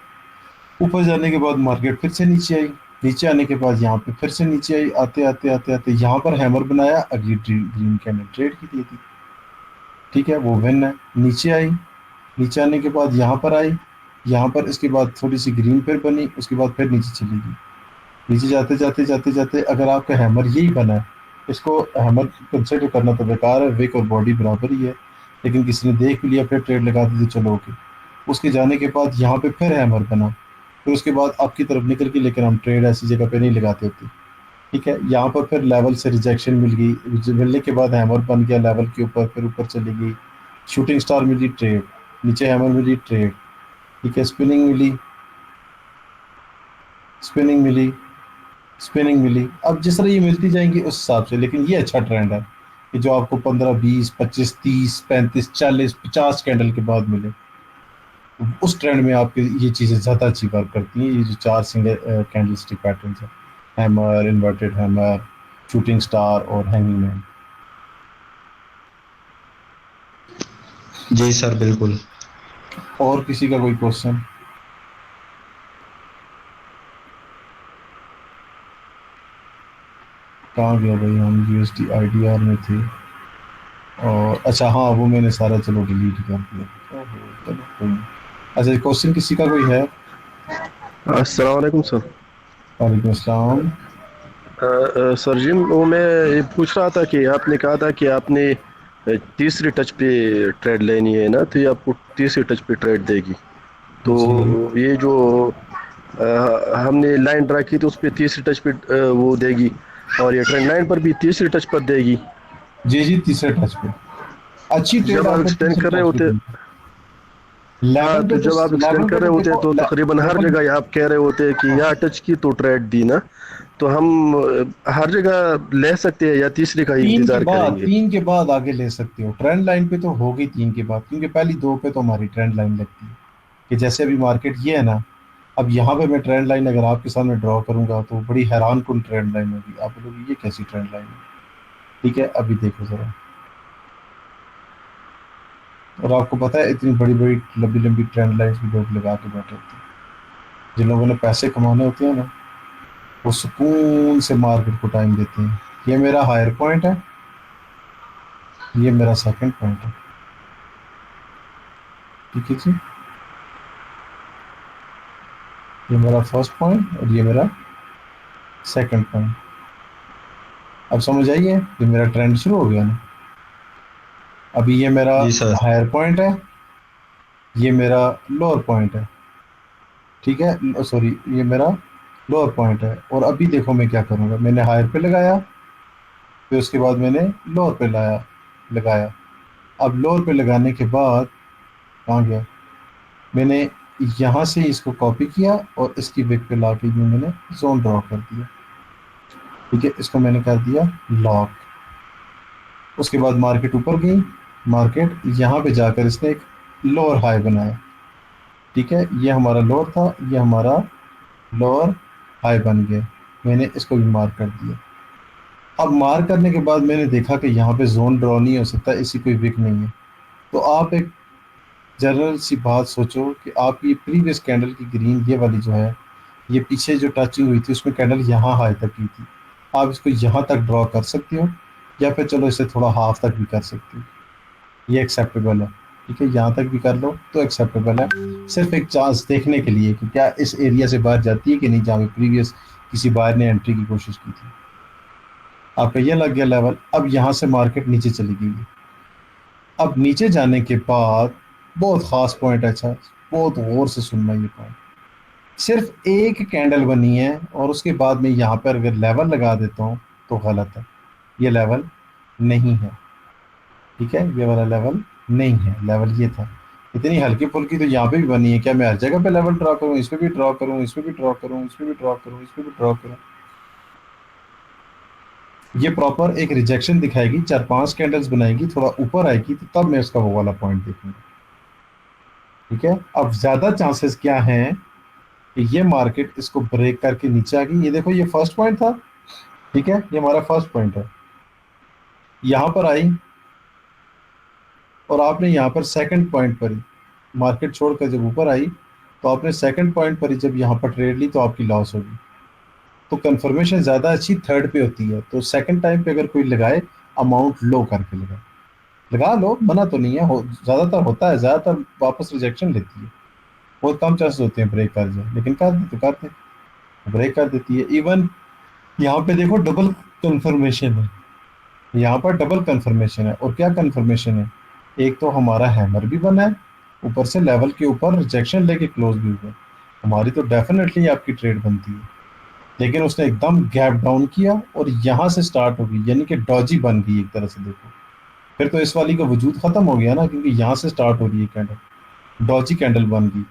ऊपर जाने के बाद मार्केट फिर से नीचे आई, नीचे आने के बाद यहाँ पे फिर से नीचे आई, आते आते आते आते यहाँ पर हैमर बनाया, अगली ग्रीन कैंडल ट्रेड की दी थी। ठीक है, वो विन है। नीचे आई, नीचे आने के बाद यहाँ पर आई, यहाँ पर इसके बाद थोड़ी सी ग्रीन फिर बनी, उसके बाद फिर नीचे चली गई। नीचे जाते जाते जाते जाते अगर आपका हैमर यही बना है, इसको हैमर कंसिडर करना तो बेकार है, विक और बॉडी बराबर ही है, लेकिन किसी ने देख लिया फिर ट्रेड लगा दी तो चलो ओके। उसके जाने के बाद यहाँ पे फिर हैमर बना, फिर उसके बाद आपकी तरफ निकल के, लेकिन हम ट्रेड ऐसी जगह पे नहीं लगाते होते। ठीक है, यहाँ पर फिर लेवल से रिजेक्शन मिल गई, मिलने के बाद हैमर बन गया लेवल के ऊपर, फिर ऊपर चली गई, शूटिंग स्टार मिली, ट्रेड। नीचे हैमर मिली, ट्रेड। ठीक है, स्पिनिंग मिली, स्पिनिंग मिली, स्पिनिंग मिली। अब जिस तरह ये मिलती जाएंगी उस हिसाब से, लेकिन ये अच्छा ट्रेंड है कि जो आपको 15 20 25 30 35 40 50 कैंडल के बाद मिले, उस ट्रेंड में आपकी ये चीज़ें ज़्यादा अच्छी वर्क करती हैं। ये जो 4 सिंगल कैंडल स्टिक पैटर्न है, hammer, inverted hammer, shooting star और हैंगिंग मैन। जी सर, बिल्कुल। और किसी का कोई क्वेश्चन? कहाँ गया भाई, हम यूएसडी आईडीआर में थे, और अच्छा हाँ वो मैंने सारा चलो डिलीट कर दिया। ओहो, चलो कोई नहीं। अच्छा, क्वेश्चन किसी का कोई है? अस्सलाम वालेकुम सर। वालेकुम अस्सलाम। सर जी, वो मैं ये पूछ रहा था कि आपने कहा था कि आपने तीसरी टच पे ट्रेड लेनी है ना, तो ये आपको तीसरी टच पे ट्रेड देगी। तो जी ये जो हमने लाइन ड्रा की तो उस पर तीसरी टच पे वो देगी, और ये ट्रेंड लाइन पर भी तीसरी टच पर देगी। जी तीसरे टच पे अच्छी ट्रेड जब आप आपको एक्सटेंड तीसरे कर रहे टच पे होते, देगी। हाँ, लेवल पे तो जब आप तो एक्सटेंड लेवल कर पे रहे तो होते हैं देखो तो तकरीबन हर लेवल। जगह आप कह रहे होते हैं कि हाँ यहाँ टच की तो ट्रेड दी ना, तो हम हर जगह ले सकते हैं या तीसरे का ही इंतजार करेंगे? तीन के बाद आगे ले सकते हो। ट्रेंड लाइन पे तो होगी तीन के बाद, क्योंकि पहली दो पे तो हमारी ट्रेंड लाइन लगती है कि जैसे अभी मार्केट ये है ना, अब यहाँ पे मैं ट्रेंड लाइन अगर आपके सामने ड्रॉ करूंगा तो बड़ी हैरान कुन ट्रेंड लाइन होगी। आप बोलोगे ये कैसी ट्रेंड लाइन है। ठीक है, अभी देखो जरा। और आपको पता है इतनी बड़ी बड़ी लंबी लंबी ट्रेंड लाइन्स भी लोग लगा के बैठे होते हैं। जिन लोगों ने पैसे कमाने होते हैं ना, वो सुकून से मार्केट को टाइम देते हैं। ये मेरा हायर पॉइंट है, ये मेरा सेकंड पॉइंट है। ठीक है जी, ये मेरा फर्स्ट पॉइंट और ये मेरा सेकंड पॉइंट। अब समझ आइए, ये मेरा ट्रेंड शुरू हो गया ना। अभी ये मेरा जी सर। हायर पॉइंट है, ये मेरा लोअर पॉइंट है। ठीक है, सॉरी, ये मेरा लोअर पॉइंट है। और अभी देखो मैं क्या करूँगा, मैंने हायर पे लगाया, फिर उसके बाद मैंने लोअर पे लगाया। अब लोअर पे लगाने के बाद कहाँ गया, मैंने यहाँ से इसको कॉपी किया और इसकी विक पे ला के यूँ मैंने जोन ड्रॉ कर दिया। ठीक है, इसको मैंने कर दिया लॉक। उसके बाद मार्केट ऊपर गई, मार्केट यहाँ पे जाकर इसने एक लोअर हाई बनाया। ठीक है, ये हमारा लोअर था, ये हमारा लोअर हाई बन गया। मैंने इसको भी मार्क कर दिया। अब मार्क करने के बाद मैंने देखा कि यहाँ पे जोन ड्रॉ नहीं हो सकता, इसी कोई विक नहीं है। तो आप एक जनरल सी बात सोचो कि आपकी प्रीवियस कैंडल की ग्रीन ये वाली जो है, ये पीछे जो टचिंग हुई थी उसमें कैंडल यहाँ हाई तक की थी। आप इसको यहाँ तक ड्रॉ कर सकते हो, या फिर चलो इसे थोड़ा हाफ तक भी कर सकते हो, ये एक्सेप्टेबल है। ठीक है, यहाँ तक भी कर लो तो एक्सेप्टेबल है। सिर्फ एक चांस देखने के लिए कि क्या इस एरिया से बाहर जाती है कि नहीं, जहाँ पे प्रीवियस किसी बायर ने एंट्री की कोशिश की थी। आपका ये लग गया लेवल। अब यहाँ से मार्केट नीचे चली गई है। अब नीचे जाने के बाद बहुत खास पॉइंट है, अच्छा बहुत गौर से सुनना ये पॉइंट। सिर्फ एक कैंडल बनी है और उसके बाद में यहाँ पर अगर लेवल लगा देता हूँ तो गलत है, ये लेवल नहीं है। ठीक है, ये वाला लेवल नहीं है, लेवल ये था। इतनी हल्की फुल्की तो यहाँ पे भी बनी है, क्या मैं हर जगह पे लेवल ड्रॉ करूँ, इस पे भी ड्रॉ करूँ, इस पे भी ड्रॉ करूँ, इस पे भी ड्रॉ करूँ, इस पे भी ड्रॉ करूँ। ये प्रॉपर एक रिजेक्शन दिखाएगी, 4-5 कैंडल्स बनाएगी, थोड़ा ऊपर आएगी तो तब मैं उसका वो वाला पॉइंट देखूंगा। ठीक है, अब ज्यादा चांसेस क्या हैं कि ये मार्केट इसको ब्रेक करके नीचे आ गई। ये देखो, ये फर्स्ट पॉइंट था। ठीक है, ये हमारा फर्स्ट पॉइंट है, यहाँ पर आई और आपने यहाँ पर सेकंड पॉइंट पर ही मार्केट छोड़कर जब ऊपर आई तो आपने सेकंड पॉइंट पर ही जब यहाँ पर ट्रेड ली तो आपकी लॉस होगी। तो कंफर्मेशन ज़्यादा अच्छी थर्ड पे होती है। तो सेकंड टाइम पे अगर कोई लगाए, अमाउंट लो करके लगा लो, मना तो नहीं है, ज़्यादातर होता है, ज़्यादातर वापस रिजेक्शन लेती है। बहुत कम चांसेस होते हैं ब्रेक कर जाए, लेकिन कर दे तो करते ब्रेक कर देती है। इवन यहाँ पे देखो डबल कंफर्मेशन है, यहाँ पर डबल कंफर्मेशन है। और क्या कंफर्मेशन है, एक तो हमारा हैमर भी बना है, ऊपर से लेवल के ऊपर रिजेक्शन लेके क्लोज भी हुआ। हमारी तो डेफिनेटली आपकी ट्रेड बनती है, लेकिन उसने एकदम गैप डाउन किया और यहाँ से स्टार्ट हो गई, यानी कि डॉजी बन गई एक तरह से। देखो फिर तो इस वाली का वजूद खत्म हो गया ना, क्योंकि यहाँ से स्टार्ट हो रही है कैंडल, डॉजी कैंडल बन गई,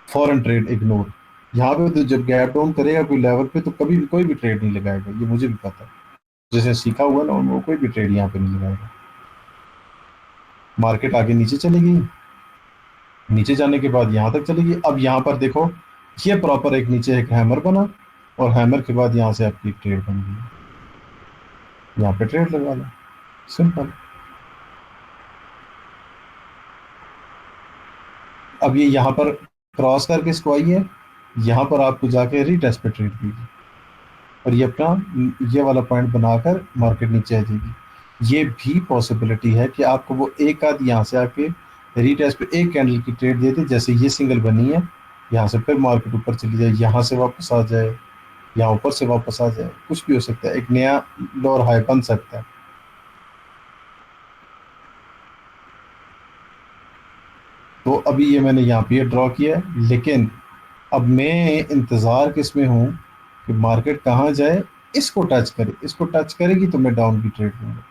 फॉरेन ट्रेड इग्नोर। यहाँ पे तो जब गैप डाउन करेगा कोई लेवल पे तो कभी भी कोई भी ट्रेड नहीं लगाएगा, ये मुझे भी पता है। जैसे सीखा हुआ ना, वो कोई भी ट्रेड यहाँ पे नहीं लगाएगा। मार्केट आगे नीचे चली गई, नीचे जाने के बाद यहाँ तक चली गई। अब यहाँ पर देखो, ये प्रॉपर एक नीचे एक हैमर बना और हैमर के बाद यहाँ से आपकी एक ट्रेड बन गई, यहाँ पे ट्रेड लगा लो, सिंपल। अब ये यहाँ पर क्रॉस करके इसको आइए, यहाँ पर आपको जाके रीटेस्ट पे ट्रेड कीजिए और ये अपना ये वाला पॉइंट बनाकर मार्केट नीचे आ जाएगी। ये भी पॉसिबिलिटी है कि आपको वो एक आध यहाँ से आके रीटेस्ट पे एक कैंडल की ट्रेड दे दे, जैसे ये सिंगल बनी है, यहाँ से फिर मार्केट ऊपर चली जाए, यहाँ से वापस आ जाए, या ऊपर से वापस आ जाए, कुछ भी हो सकता है, एक नया लोअर हाई बन सकता है। तो अभी ये मैंने यहाँ पे ड्रॉ किया है, लेकिन अब मैं इंतज़ार किस में हूँ कि मार्केट कहाँ जाए, इसको टच करे, इसको टच करेगी तो मैं डाउन की ट्रेड लूँगा।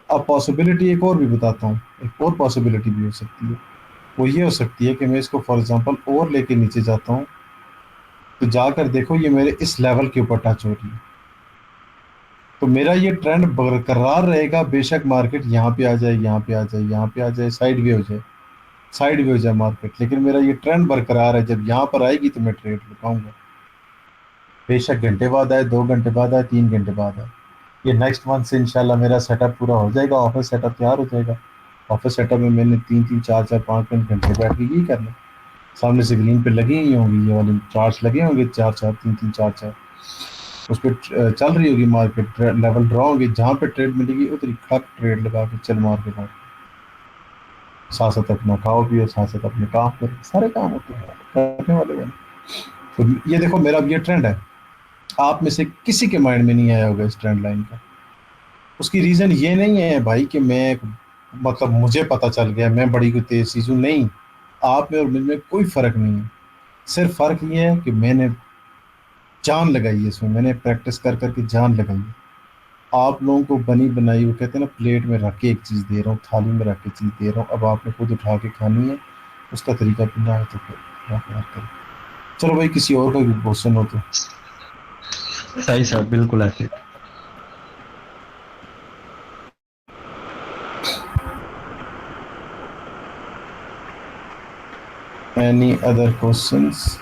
अब पॉसिबिलिटी एक और भी बताता हूँ, एक और पॉसिबिलिटी भी हो सकती है। वो ये हो सकती है कि मैं इसको फॉर एग्जांपल और लेके नीचे जाता हूँ, तो जाकर देखो ये मेरे इस लेवल के ऊपर टच हो रही है, तो मेरा ये ट्रेंड बरकरार रहेगा, बेशक मार्केट यहाँ पे आ जाए, यहाँ पे आ जाए, यहाँ पे आ जाए, साइड वे हो जाए, साइड वे हो जाए मार्केट, लेकिन मेरा ये ट्रेंड बरकरार है। जब यहाँ पर आएगी तो मैं ट्रेड लगाऊंगा, बेशक घंटे बाद आए, 2 घंटे बाद आए, 3 घंटे बाद आए। ये नेक्स्ट मंथ से इंशाल्लाह मेरा सेटअप पूरा हो जाएगा, ऑफिस सेटअप तैयार हो जाएगा। ऑफिस सेटअप में मैंने 3-3, 4-4, 5-5 घंटे बैठ के यही करना, सामने स्क्रीन पे लगी ही होंगी ये वाली चार्ट्स लगे होंगे, 4-4, 3-3, 4-4, उस पर चल रही होगी मार्केट, लेवल ड्रॉ होगी, जहाँ पे ट्रेड मिलेगी उधर खट ट्रेड लगा के चल मार्केट में, साथ साथ अपना खाओ पियो, साथ साथ अपने काम करो, सारे काम होते हैं करने वाले बने। तो ये देखो मेरा अब ये ट्रेंड है, आप में से किसी के माइंड में नहीं आया होगा इस ट्रेंड लाइन का। उसकी रीज़न ये नहीं है भाई कि मैं, मतलब मुझे पता चल गया मैं बड़ी कोई तेज़ चीज़ हूँ, नहीं, आप में और मुझ में कोई फ़र्क नहीं है। सिर्फ फ़र्क ये है कि मैंने जान लगाई है इसमें, मैंने प्रैक्टिस कर करके जान लगाई है। आप लोगों को बनी बनाई, वो कहते हैं ना, प्लेट में रख के एक चीज़ दे रहा हूँ, थाली में रख के चीज़ दे रहा हूँ, अब आपने खुद उठा के खानी है, उसका तरीका अपना है, तो फिर क्या करें। चलो भाई, किसी और का भी क्वेश्चन हो तो। सही सर, बिल्कुल ऐसे। Any other questions?